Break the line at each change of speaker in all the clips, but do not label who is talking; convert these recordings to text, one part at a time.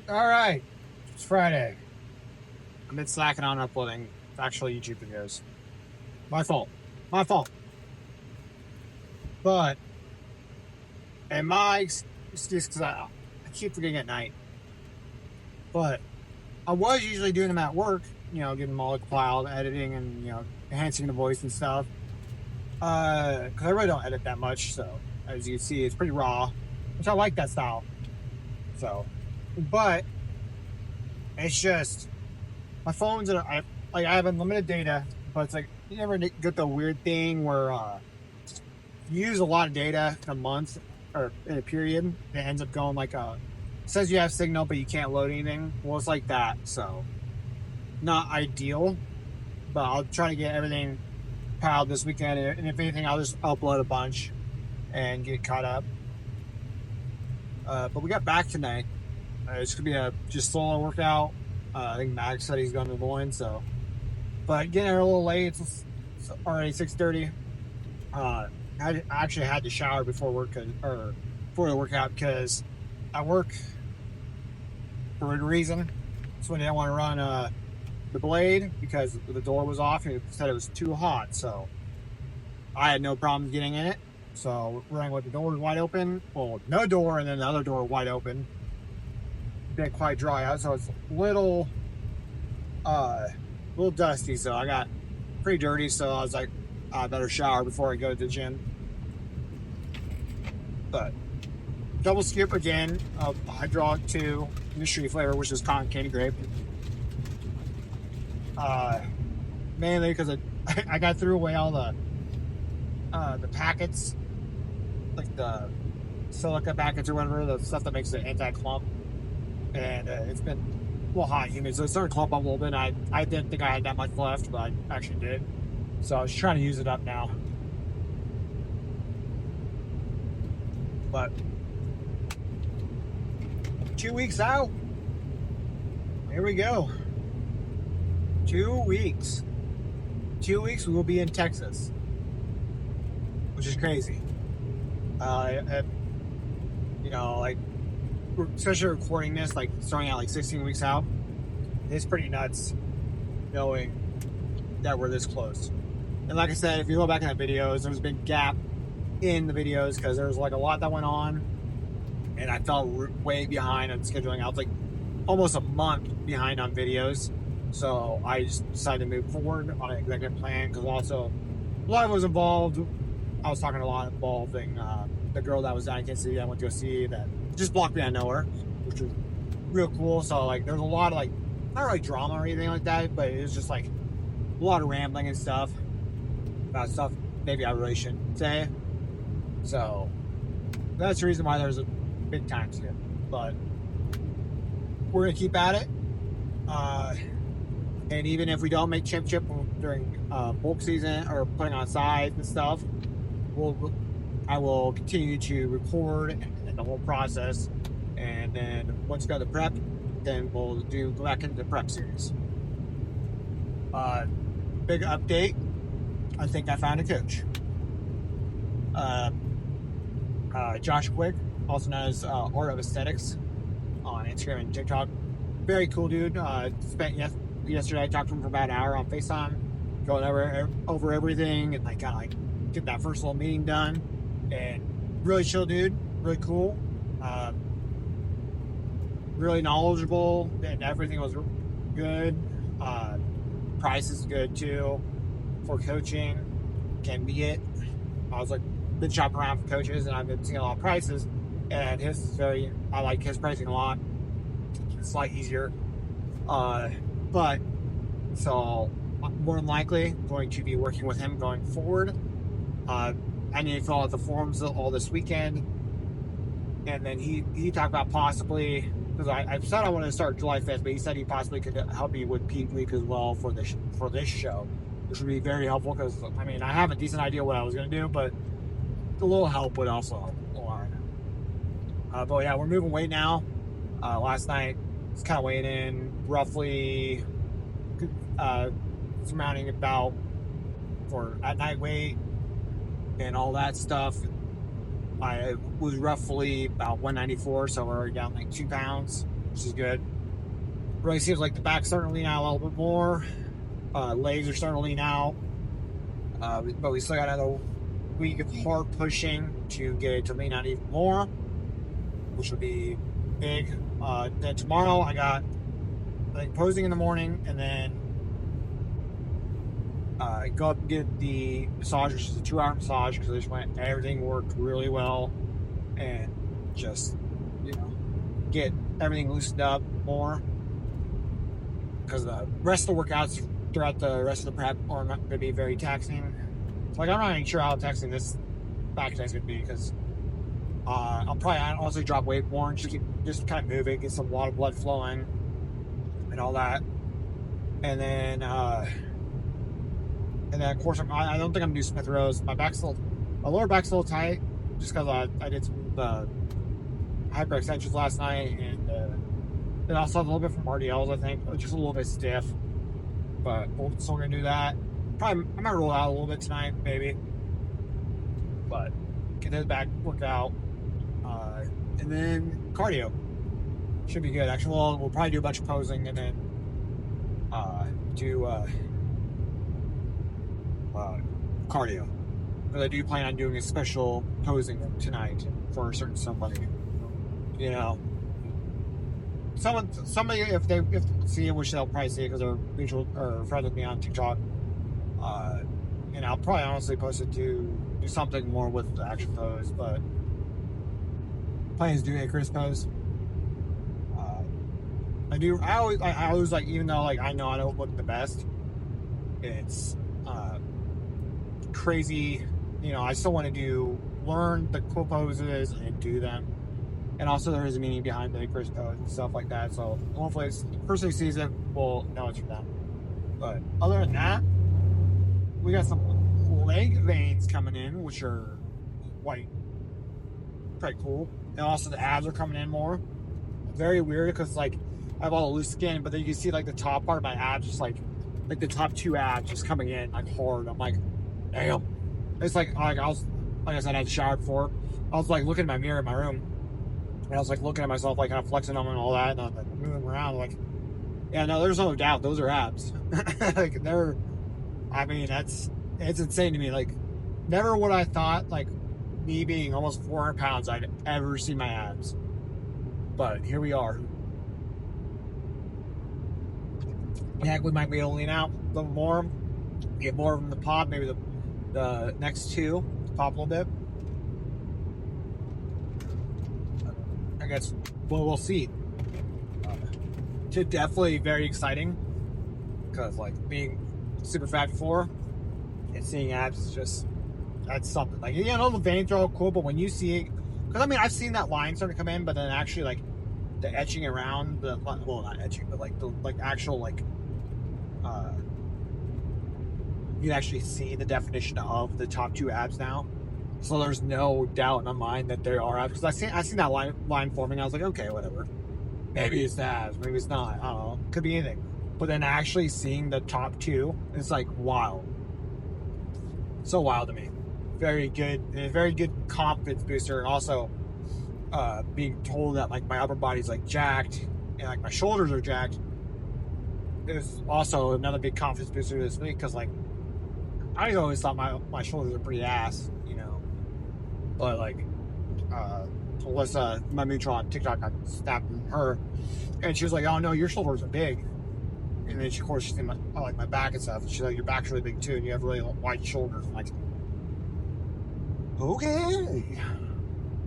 All right, it's Friday. I've been slacking on uploading actual YouTube videos. My fault. My fault. But and my excuse because I keep forgetting at night. But I was usually doing them at work. Getting them all compiled, editing, and enhancing the voice and stuff. Because I really don't edit that much, so as you can see, it's pretty raw, which I like that style. So, but it's just my phone's I have unlimited data, but it's like you never get the weird thing where you use a lot of data in a month or in a period that ends up going like says you have signal but you can't load anything. Well, it's like that, so not ideal. But I'll try to get everything piled this weekend, and if anything, I'll just upload a bunch and get caught up. But we got back tonight. It's gonna be a just solo workout. I think Max said he's going to join, so. But getting there a little late. It's already 6:30. I actually had to shower before work or before the workout because I work for a reason. So when I didn't want to run the blade because the door was off and it said it was too hot. So I had no problem getting in it. So running with the doors wide open. Well, no door and then the other door wide open. Didn't quite dry out, so it's a little dusty. So I got pretty dirty. So I was like, I better shower before I go to the gym. But double scoop again of Hydraulic 2 mystery flavor, which is cotton candy grape. Mainly because I got threw away all the packets, like the silica packets or whatever, the stuff that makes it anti-clump. And it's been a little hot and humid, so it's starting to clump up a little bit. I didn't think I had that much left, but I actually did. So I was trying to use it up now. But 2 weeks out. Here we go. 2 weeks. 2 weeks we will be in Texas, which is crazy. Like especially recording this, like starting out like 16 weeks out, it's pretty nuts knowing that we're this close. And like I said, if you go back in the videos, there's a big gap in the videos because there was like a lot that went on, and I fell way behind on scheduling. I was like almost a month behind on videos, so I just decided to move forward on an executive plan because also a lot of it was involved. I was talking a lot involving the girl that was down in Kansas City I went to go see that just blocked me out of nowhere, which was real cool. So like there's a lot of like not really drama or anything like that, but it was just like a lot of rambling and stuff about stuff maybe I really shouldn't say. So that's the reason why there's a big time skip. But we're gonna keep at it. And even if we don't make championship during bulk season or putting on sides and stuff, I will continue to record and the whole process. And then once we go to prep, then we'll go back into the prep series. Big update. I think I found a coach. Josh Quick, also known as Art of Aesthetics on Instagram and TikTok. Very cool dude. Spent yesterday, I talked to him for about an hour on FaceTime, going over everything and like kind of like get that first little meeting done. And really chill dude, really cool, really knowledgeable, and everything was good. Price is good too for coaching. Can be it. I was like been shopping around for coaches, and I've been seeing a lot of prices. And his is I like his pricing a lot. It's a lot easier. But so more than likely going to be working with him going forward. I need to fill out the forms all this weekend. And then he talked about possibly, because I said I wanted to start July 5th, but he said he possibly could help me with Peak Week as well for this show, which would be very helpful because, I mean, I have a decent idea what I was going to do, but a little help would also help a lot. But yeah, we're moving weight now. Last night, it's kind of weighing in roughly surrounding about for at night weight and all that stuff. I was roughly about 194, so we're already down like 2 pounds. which is good. Really seems like the back's starting to lean out a little bit more. Legs are starting to lean out. But we still got another week of hard pushing to get it to lean out even more, which will be big. Then tomorrow I got, I think, posing in the morning, and then go up and get the massage, which is a 2-hour massage, because I just went, everything worked really well, and just, get everything loosened up more, because the rest of the workouts throughout the rest of the prep are not going to be very taxing. So, I'm not even sure how taxing this back day is going to be, because I'll probably honestly drop weight more and just kind of moving, get some lot of blood flowing and all that. And then of course, I don't think I'm going to do Smith rows. My lower back's a little tight, just because I did some hyper extensions last night, and then also a little bit from RDLs, I think. Just a little bit stiff, but we're still going to do that. Probably, I might roll out a little bit tonight, maybe. But get this back worked out. And then cardio. Should be good. Actually, we'll probably do a bunch of posing, and then do cardio. Because I do plan on doing a special posing tonight for a certain somebody. Somebody, if they see it, which they'll probably see it because they're mutual or friends with me on TikTok. And I'll probably honestly post it to do something more with the actual pose, but plan is to do Icarus pose. I always like, even though like I know I don't look the best, it's crazy. I still want to learn the cool poses and do them. And also there is a meaning behind the Icarus pose and stuff like that. So hopefully the person who sees it will know it's from them. But other than that, we got some leg veins coming in, which are white. Pretty cool. And also the abs are coming in more. Very weird, because like I have all the loose skin, but then you can see like the top part of my abs, just like the top 2 abs just coming in like hard. I'm like, damn. It's like I said, I had showered before. I was like looking in my mirror in my room, and I was like looking at myself, like kind of flexing them and all that, and I was like moving around, like, yeah, no, there's no doubt those are abs. Like it's insane to me. Like, never would I thought, like, me being almost 400 pounds, I'd ever see my abs. But here we are. Heck, we might be able to lean out a little more, get more from the pop, maybe the next 2 pop a little bit. I guess, well, we'll see. Definitely very exciting, because like being super fat before and seeing abs is just, that's something. Like, the veins are all cool, but when you see it, because I mean, I've seen that line start to come in, but then actually like the etching around the, well, not etching, but like the actual like you can actually see the definition of the top 2 abs now. So there's no doubt in my mind that there are abs, because I seen that line forming. I was like, okay, whatever. Maybe it's the abs, maybe it's not. I don't know. Could be anything. But then actually seeing the top 2, it's like wild. So wild to me. Very good. And a very good confidence booster. And also being told that like my upper body's like jacked and like my shoulders are jacked is also another big confidence booster this week, because like I always thought my shoulders are pretty ass, but like Alyssa, my mutual on TikTok, I snapped her, and she was like, "Oh no, your shoulders are big." And then of course she's seen my back and stuff. And she's like, "Your back's really big too, and you have really wide shoulders." I'm like, okay,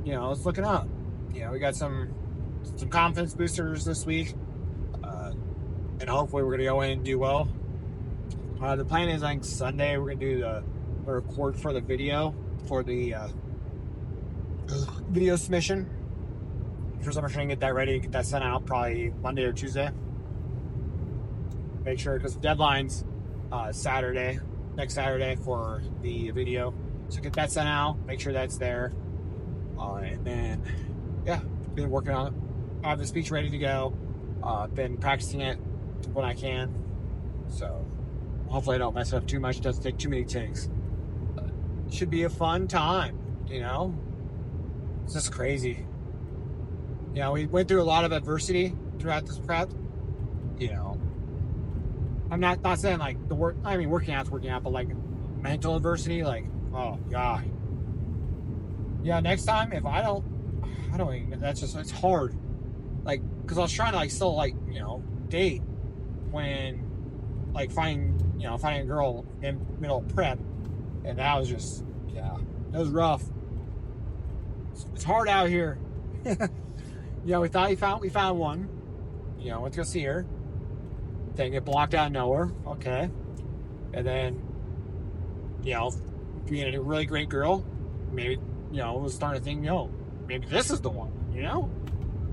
it's looking up. We got some confidence boosters this week, and hopefully we're gonna go in and do well. The plan is, I think Sunday we're gonna do the record for the video for the video submission. First, I'm trying to get that ready, get that sent out probably Monday or Tuesday. Make sure, because the deadline's next Saturday for the video. So get that sent out, make sure that's there. And then, yeah, been working on it. I have the speech ready to go. Been practicing it when I can. So hopefully I don't mess it up too much. It doesn't take too many takes. Should be a fun time, It's just crazy. We went through a lot of adversity throughout this prep. You know, I'm not saying like the work. I mean, working out's working out, but like mental adversity, like, oh god, yeah. Next time, if I don't even. That's just, it's hard. Like, because I was trying to like still like, you know, date when like finding a girl in middle of prep, and that was just, yeah, that was rough. It's hard out here. Yeah, we thought we found one. You know, went to go see her. Then get blocked out of nowhere. Okay, and then, you know, being a really great girl, maybe, you know, was starting to think, maybe this is the one. You know,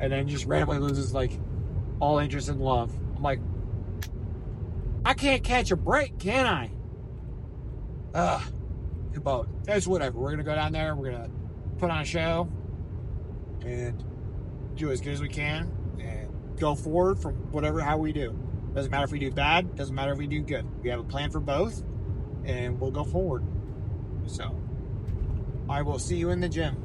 and then just randomly loses like all interest in love. I'm like, I can't catch a break, can I? But it's whatever. We're gonna go down there. We're gonna put on a show and do as good as we can and go forward from how we do. Doesn't matter if we do bad. Doesn't matter if we do good. We have a plan for both, and we'll go forward. So I will see you in the gym.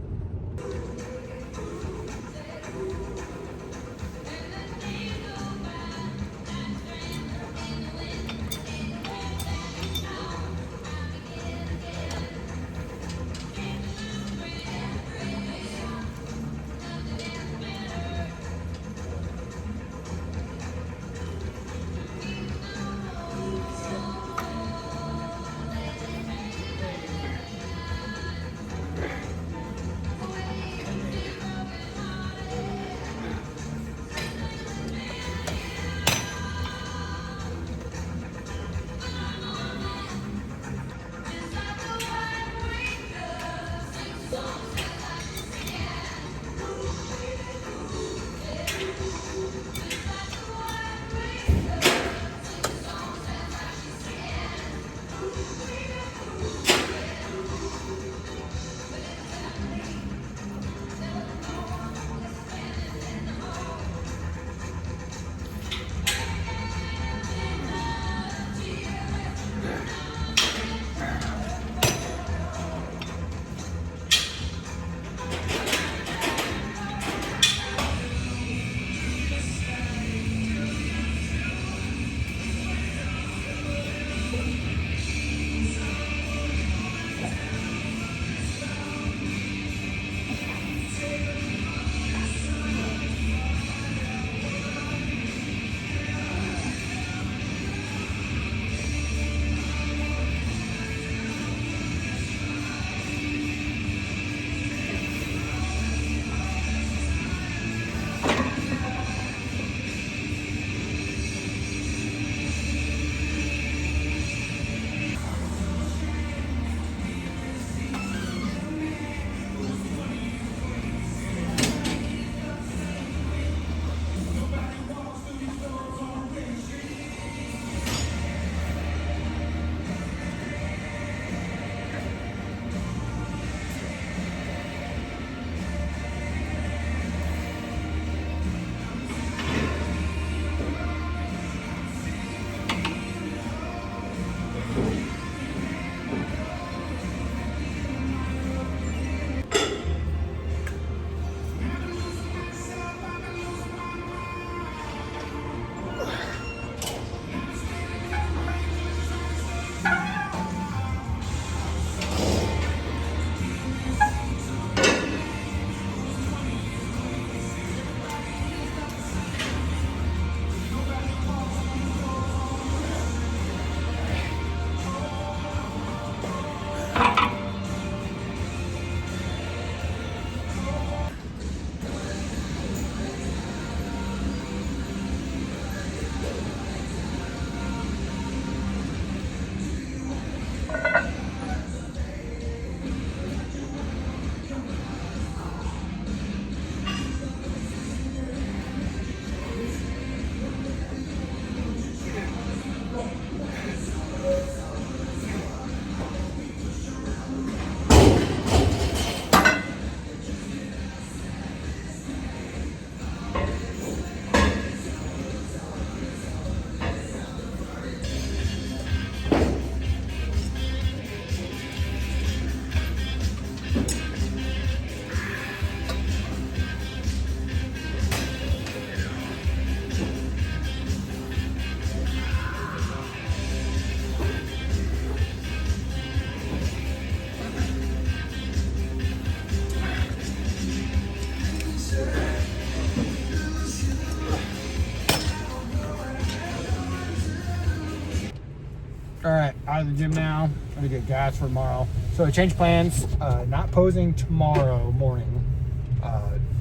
All right, out of the gym now. I'm gonna get gas for tomorrow. So I changed plans. Not posing tomorrow morning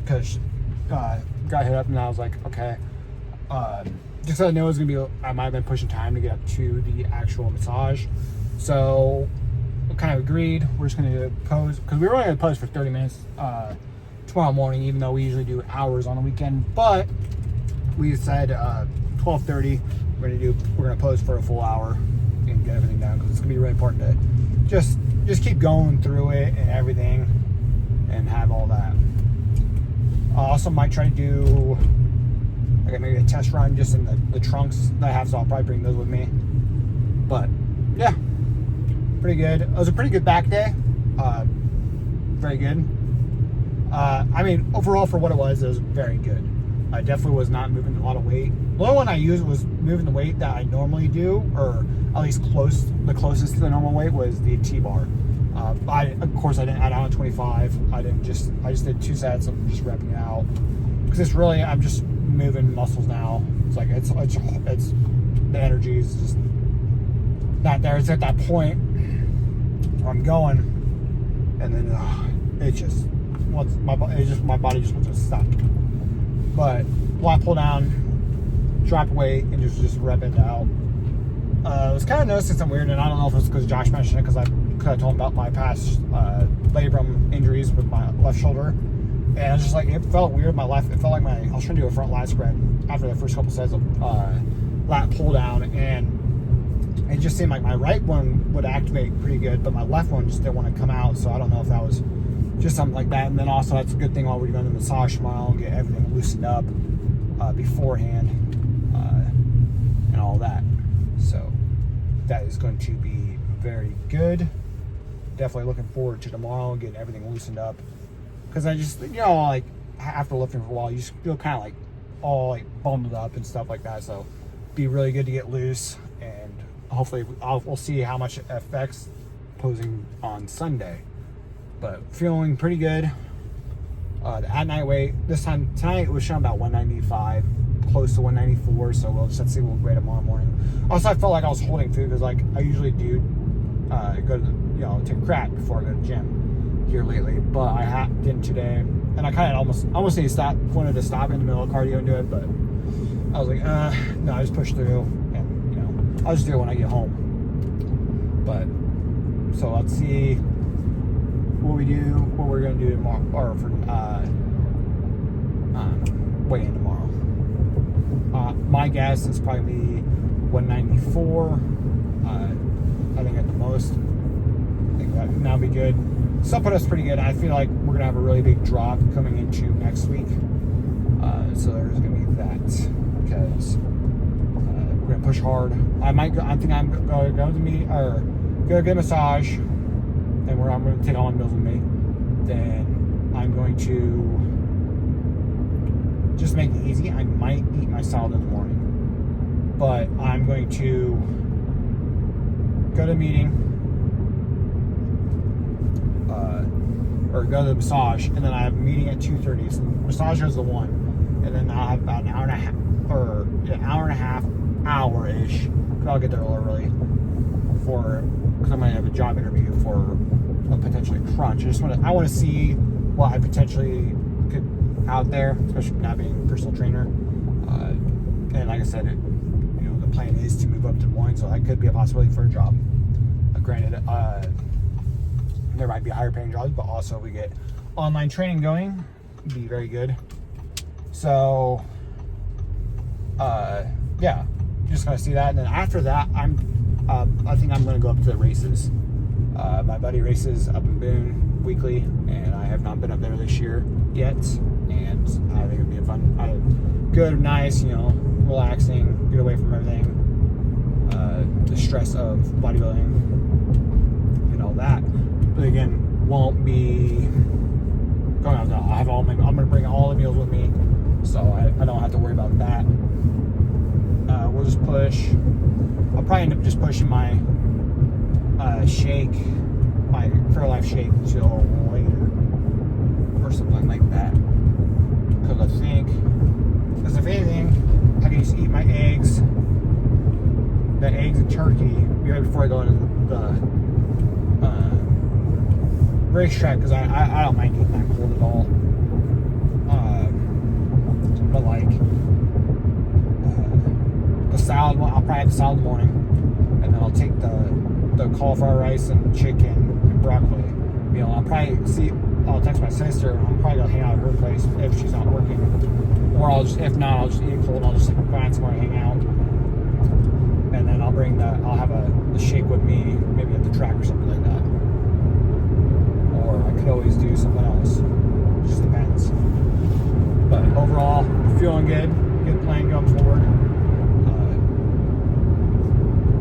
because got hit up and I was like, okay. Just so I know it's gonna be, I might have been pushing time to get up to the actual massage. So we kind of agreed. We're just gonna pose because we were only gonna pose for 30 minutes tomorrow morning, even though we usually do hours on the weekend. But we said 12:30. We're gonna pose for a full hour and get everything done because it's gonna be really important to just keep going through it and everything and have all that. I also might try to do like maybe a test run just in the trunks that I have, so I'll probably bring those with me. But yeah, pretty good. It was a pretty good back day. Very good. I mean, overall for what it was very good. I definitely was not moving a lot of weight. The only one I used was moving the weight that I normally do, or at least the closest to the normal weight was the T-bar. Of course I didn't add on 25. I just did 2 sets of just repping it out. Because it's really, I'm just moving muscles now. It's like, it's the energy is just not there. It's at that point where I'm going, and then it just, my body just wants to stop. But while I pull down, drop weight, and just rep it out. I was kind of noticing something weird, and I don't know if it's because Josh mentioned it, because I told him about my past labrum injuries with my left shoulder. And I was just like, it felt weird. It felt like I was trying to do a front lat spread after the first couple sets of lat pull down, and it just seemed like my right one would activate pretty good, but my left one just didn't want to come out. So I don't know if that was just something like that. And then also that's a good thing while we're doing the massage tomorrow and get everything loosened up beforehand and all that. So that is going to be very good. Definitely looking forward to tomorrow and getting everything loosened up. Because I just, like after lifting for a while, you just feel kind of like all like bundled up and stuff like that. So be really good to get loose, and hopefully we'll see how much it affects posing on Sunday. But feeling pretty good. The at night weight tonight it was showing about 195, close to 194. So we'll just have to see what we'll weigh tomorrow morning. Also, I felt like I was holding food because like I usually do go to take a crap before I go to the gym here lately, but I didn't today, and I kind of almost need to stop. Wanted to stop in the middle of cardio and do it, but I was like, no, I just push through, and I'll just do it when I get home. But so let's see what we're gonna do tomorrow, or for weigh in tomorrow. My guess is probably 194. I think at the most. I think that'll be good. Still put us pretty good. I feel like we're gonna have a really big drop coming into next week. So there's gonna be that because we're gonna push hard. I think I'm gonna go to me or go get a massage. Then I'm gonna take all my meals with me. Then I'm going to just make it easy. I might eat my salad in the morning, but I'm going to go to a meeting. Or go to the massage, and then I have a meeting at 2:30. So massage is the 1, and then I'll have about an hour and a half, or an hour-ish. Cause I'll get there a little early because I'm gonna have a job interview for a potentially crunch. I want to see what I potentially could out there, especially not being a personal trainer. And like I said, the plan is to move up to Des Moines, so that could be a possibility for a job. Granted, there might be higher paying jobs, but also if we get online training going, it'd be very good. So yeah, just gonna see that, and then after that I think I'm gonna go up to the races. My buddy races up in Boone weekly, and I have not been up there this year yet, and I think it'd be a fun, good, nice, relaxing, get away from everything, the stress of bodybuilding and all that. But again, won't be going out. I'm gonna bring all the meals with me, so I don't have to worry about that. We'll just push. I'll probably end up just pushing my shake, my Fairlife shake, until later or something like that. Because if anything, I can just eat my eggs the eggs and turkey right before I go into the racetrack, because I don't mind getting that cold at all. But like the salad, I'll probably have the salad in the morning, and then I'll take the cauliflower rice and chicken and broccoli. You know, I'll text my sister, and I'm probably gonna hang out at her place if she's not working, or if not, I'll just eat it cold and I'll just find somewhere to hang out. And then I'll have the shake with me, maybe at the track or something like that. Or I could always do something else. It just depends. But overall, feeling good. Good plan going forward.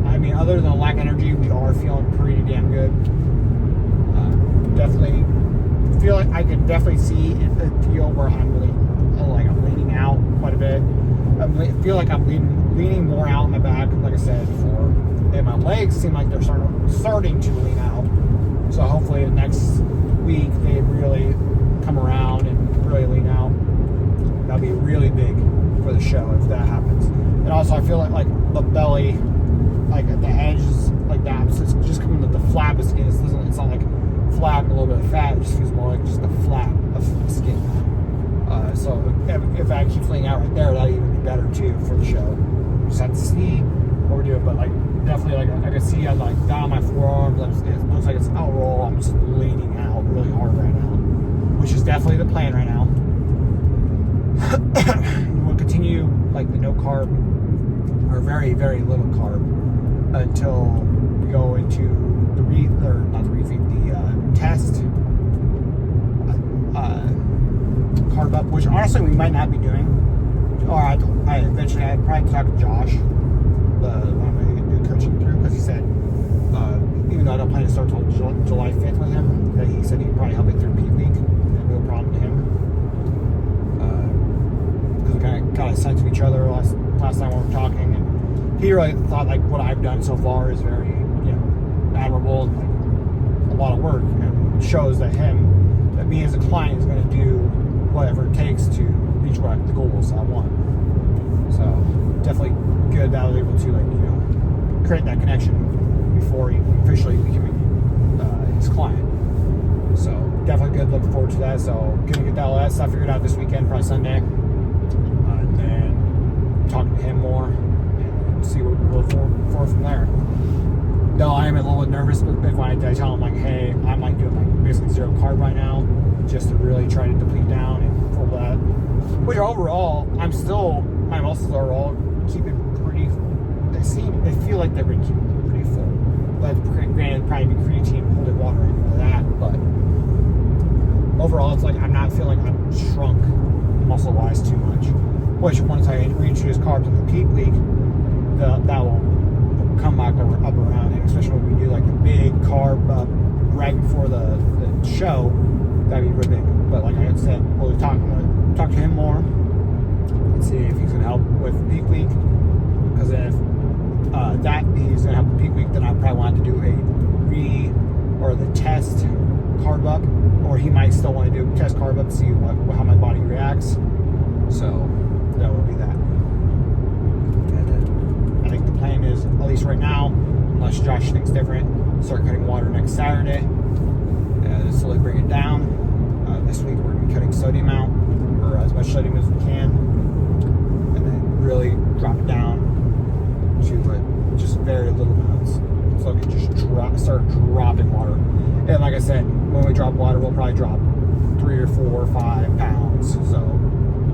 I mean, other than lack of energy, we are feeling pretty damn good. Definitely feel like I can definitely see and feel where I'm leaning out quite a bit. I feel like I'm leaning more out in my back, like I said before, and my legs seem like they're starting to lean out. So hopefully the next week they really come around and really lean out. That'll be really big for the show if that happens. And also I feel like the belly, like at the edges, like that, it's just coming with the flap of skin. It's not like flap and a little bit of fat. It just feels more like just the flap of skin. So if that keeps leaning out right there, that'd even be better too for the show. Just have to see what we're doing, but like definitely, like I can see I'm like down my forearms. It looks like it's out roll. I'm just leaning out really hard right now, which is definitely the plan right now. We'll continue like the no carb or very, very little carb until we go into the test carb up, which honestly we might not be doing. Or I'd probably talk to Josh, the one of my new coaching through, because he said even though I don't plan to start until July 5th with him, that he said he'd probably help it through peak week. No problem to him. Because we kind of got a sense of each other last time we were talking, and he really thought like what I've done so far is very, admirable and like a lot of work, and shows that me as a client is going to do whatever it takes to reach the goals I want. So definitely good that I was able to create that connection before he officially becoming his client. So definitely good, looking forward to that. So gonna get all that stuff figured out this weekend, probably Sunday, and then talking to him more and see what we'll go forward from there. Though I am a little bit nervous, but if I tell him like, hey, I might do basically zero carb right now, just to really try to deplete down and full that. Which overall, my muscles are all keeping pretty. They feel like they've been keeping pretty full. But granted, probably creatine, holding water, and that. But overall, it's like I'm not feeling I'm shrunk muscle-wise too much. Which once I reintroduce carbs in the peak week, that will come back up around, and especially when we do like the big carb right before the show, that'd be really big. But like I said, I'm gonna talk to him more and see if he's gonna help with peak week. Because if he's gonna help with peak week, then I probably want to do the test carb up, or he might still want to do test carb up to see how my body reacts. So that will be that. I think the plan is, at least right now, unless Josh thinks different, start cutting water next Saturday. Slowly bring it down. This week we're going to be cutting sodium out, or as much sodium as we can, and then really drop it down to just very little amounts. So we can just start dropping water. And like I said, when we drop water, we'll probably drop 3 or 4 or 5 pounds. So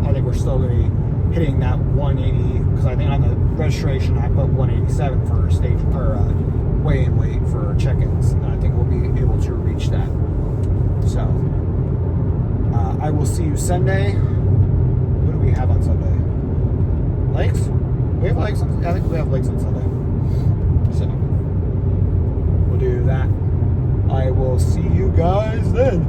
I think we're still going to be hitting that 180, because I think on the registration I put 187 for stage or weigh-in weight for check-ins, and I think we'll be able to reach that. So I will see you Sunday. What do we have on Sunday? Lakes? We have lakes. I think we have lakes on Sunday. So we'll do that. I will see you guys then.